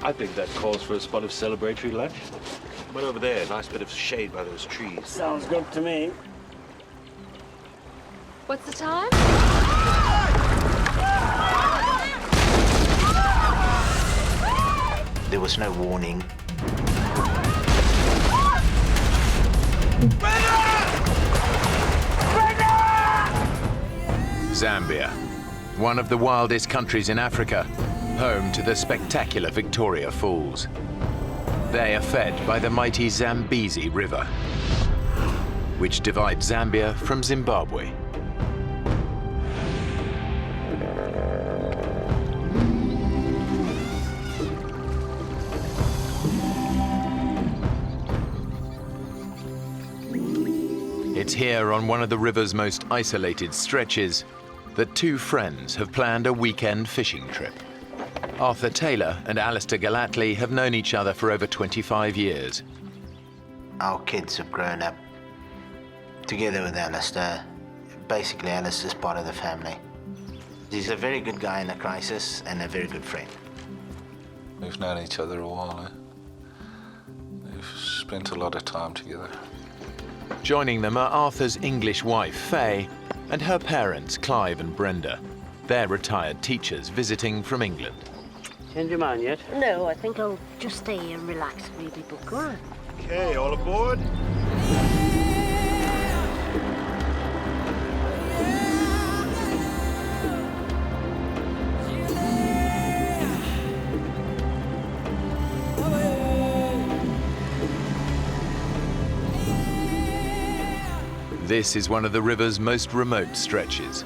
I think that calls for a spot of celebratory lunch. But over there, a nice bit of shade by those trees. Sounds good to me. What's the time? There was no warning. Zambia, one of the wildest countries in Africa, home to the spectacular Victoria Falls. They are fed by the mighty Zambezi River, which divides Zambia from Zimbabwe. It's here on one of the river's most isolated stretches that two friends have planned a weekend fishing trip. Arthur Taylor and Alistair Gallatley have known each other for over 25 years. Our kids have grown up together with Alistair. Basically, Alistair's part of the family. He's a very good guy in a crisis and a very good friend. We've known each other a while. We've spent a lot of time together. Joining them are Arthur's English wife, Faye, and her parents, Clive and Brenda. They're retired teachers visiting from England. Change your mind yet? No, I think I'll just stay here and relax and read my book. Go on. Okay, all aboard. This is one of the river's most remote stretches.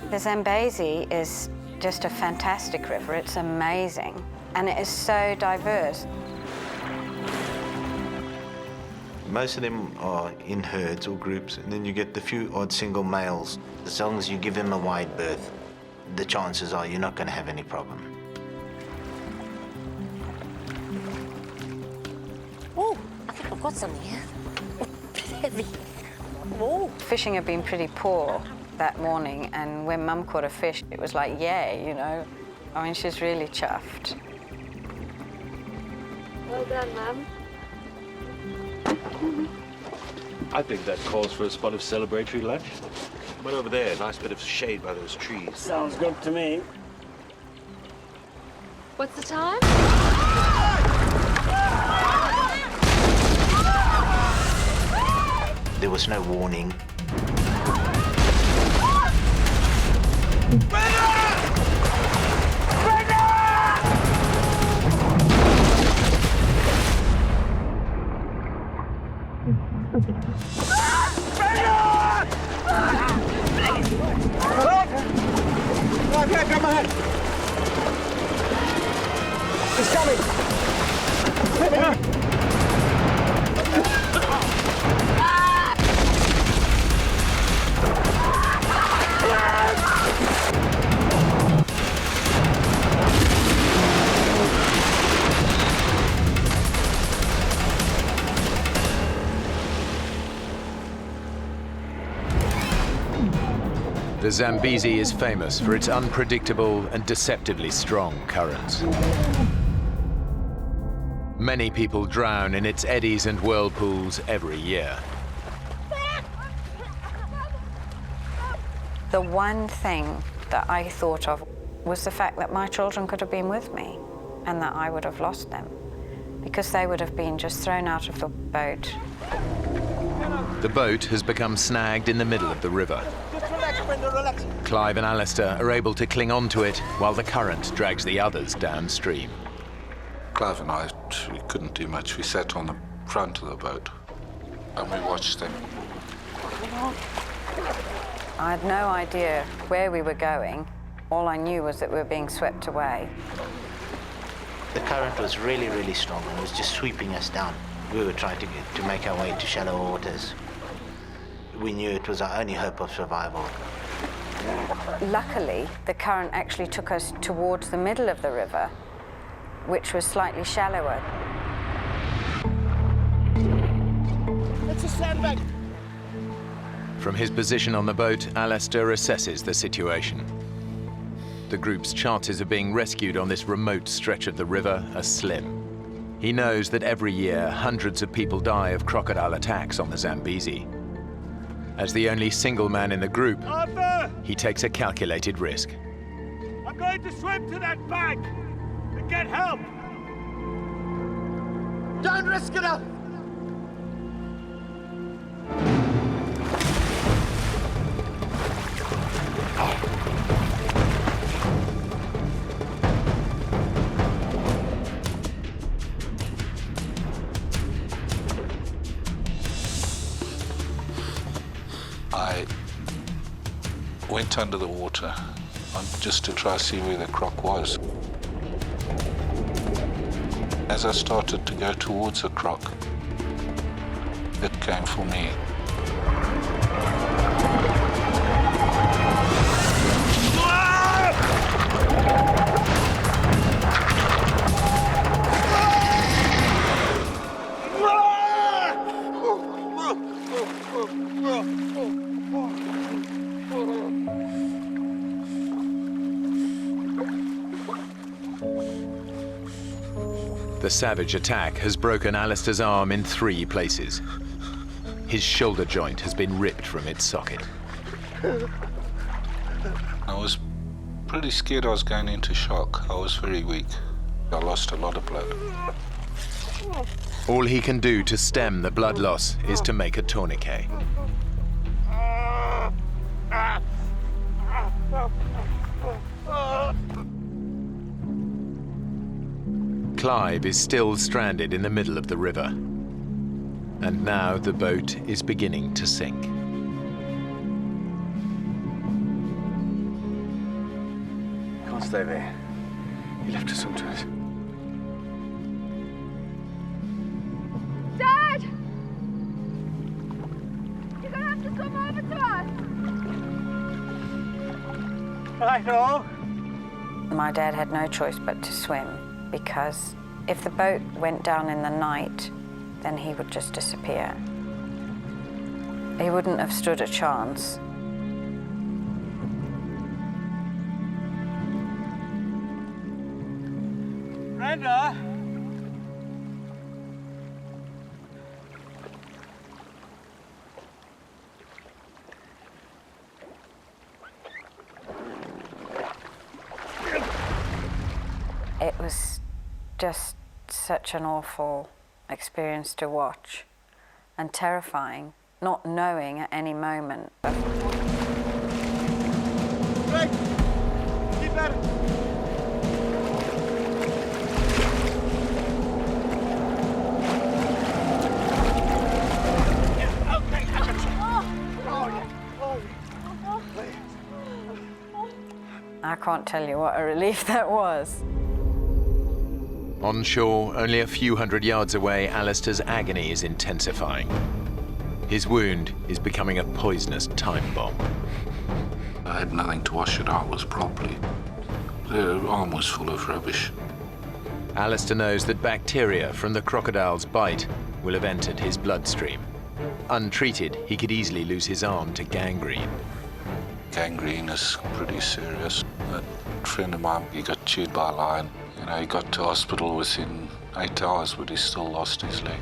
The Zambezi is just a fantastic river. It's amazing, and it is so diverse. Most of them are in herds or groups, and then you get the few odd single males. As long as you give them a wide berth, the chances are you're not going to have any problem. Oh, I think I've got something here. Heavy. Oh. Fishing had been pretty poor that morning, and when Mum caught a fish, it was like, yay, you know. I mean, she's really chuffed. Well done, Mum. I think that calls for a spot of celebratory lunch. But over there, a nice bit of shade by those trees. Sounds good to me. What's the time? There was no warning. It's coming! The Zambezi is famous for its unpredictable and deceptively strong currents. Many people drown in its eddies and whirlpools every year. The one thing that I thought of was the fact that my children could have been with me and that I would have lost them because they would have been just thrown out of the boat. The boat has become snagged in the middle of the river. Clive and Alistair are able to cling onto it while the current drags the others downstream. Clive and I, we couldn't do much. We sat on the front of the boat and we watched them. I had no idea where we were going. All I knew was that we were being swept away. The current was really, really strong and it was just sweeping us down. We were trying to make our way to shallow waters. We knew it was our only hope of survival. Luckily, the current actually took us towards the middle of the river, which was slightly shallower. It's a sandbank! From his position on the boat, Alistair assesses the situation. the group's chances of being rescued on this remote stretch of the river are slim. He knows that every year, hundreds of people die of crocodile attacks on the Zambezi. As the only single man in the group, Arthur! he takes a calculated risk. I'm going to swim to that bank and get help! Don't risk it up! I went under the water just to try to see where the croc was. As I started to go towards the croc, it came for me. The savage attack has broken Alistair's arm in 3 places. His shoulder joint has been ripped from its socket. I was pretty scared I was going into shock. I was very weak. I lost a lot of blood. All he can do to stem the blood loss is to make a tourniquet. Clive is still stranded in the middle of the river. And now the boat is beginning to sink. Can't stay there. He left us onto it. Dad! You're gonna have to come over to us. I know. My dad had no choice but to swim, because if the boat went down in the night, then he would just disappear. He wouldn't have stood a chance. Brenda! It was just such an awful experience to watch, and terrifying, not knowing at any moment. Greg! Keep at it! I can't tell you what a relief that was. On shore, only a few hundred yards away, Alistair's agony is intensifying. His wound is becoming a poisonous time bomb. I had nothing to wash it out with properly. The arm was full of rubbish. Alistair knows that bacteria from the crocodile's bite will have entered his bloodstream. Untreated, he could easily lose his arm to gangrene. Gangrene is pretty serious. A friend of mine, he got chewed by a lion. You know, he got to hospital within 8 hours, but he still lost his leg.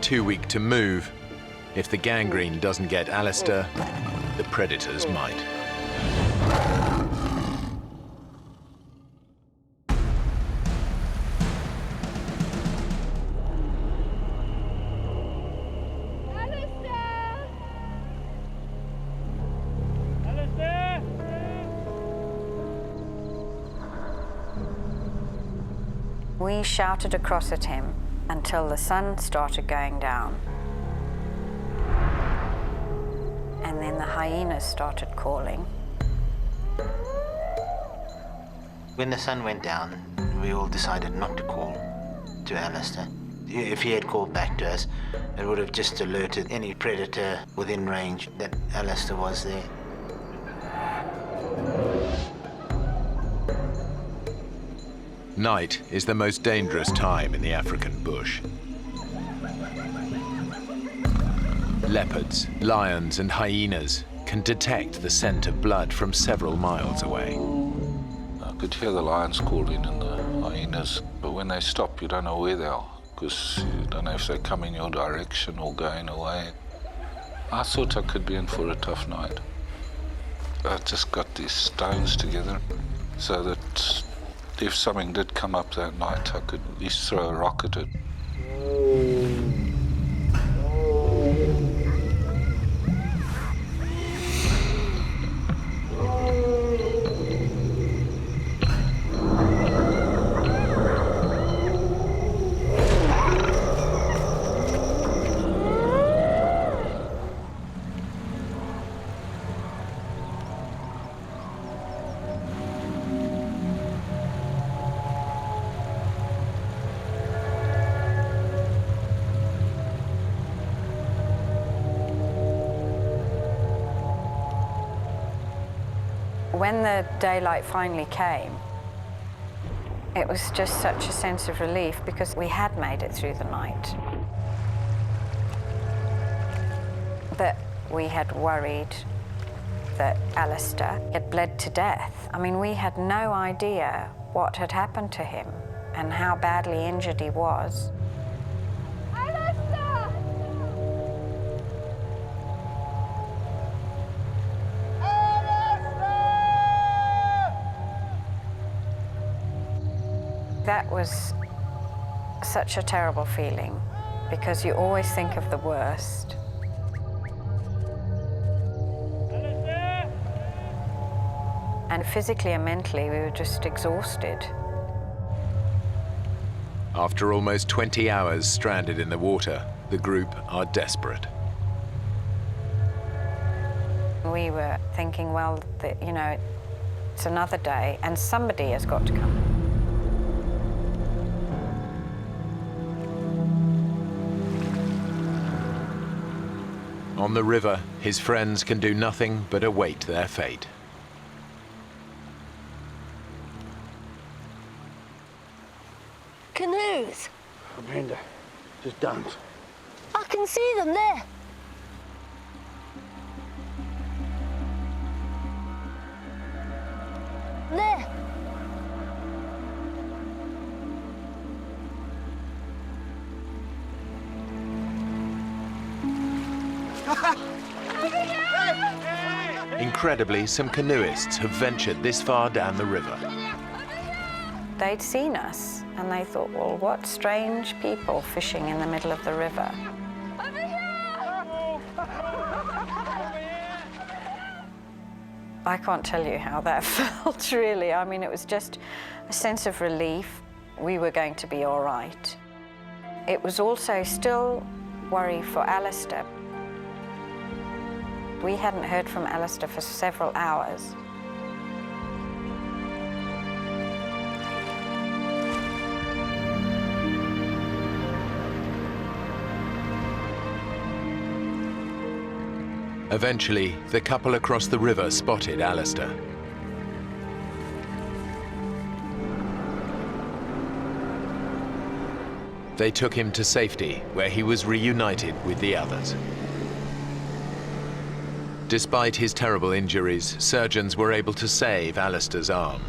Too weak to move. If the gangrene doesn't get Alistair, the predators might. We shouted across at him until the sun started going down. And then the hyenas started calling. When the sun went down, we all decided not to call to Alistair. If he had called back to us, it would have just alerted any predator within range that Alistair was there. Night is the most dangerous time in the African bush. Leopards, lions, and hyenas can detect the scent of blood from several miles away. I could hear the lions calling and the hyenas, but when they stop, you don't know where they are, because you don't know if they come in your direction or going away. I thought I could be in for a tough night. I just got these stones together so that if something did come up that night, I could at least throw a rock at it. When the daylight finally came, it was just such a sense of relief because we had made it through the night. But we had worried that Alistair had bled to death. I mean, we had no idea what had happened to him and how badly injured he was. That was such a terrible feeling because you always think of the worst. And physically and mentally, we were just exhausted. After almost 20 hours stranded in the water, the group are desperate. We were thinking, well, you know, it's another day and somebody has got to come. On the river, his friends can do nothing but await their fate. Canoes. Brenda, just don't. I can see them there. There. Incredibly, some canoeists have ventured this far down the river. They'd seen us and they thought, well, what strange people fishing in the middle of the river. I can't tell you how that felt, really. I mean, it was just a sense of relief. We were going to be all right. It was also still worry for Alistair. We hadn't heard from Alistair for several hours. Eventually, the couple across the river spotted Alistair. They took him to safety, where he was reunited with the others. Despite his terrible injuries, surgeons were able to save Alistair's arm.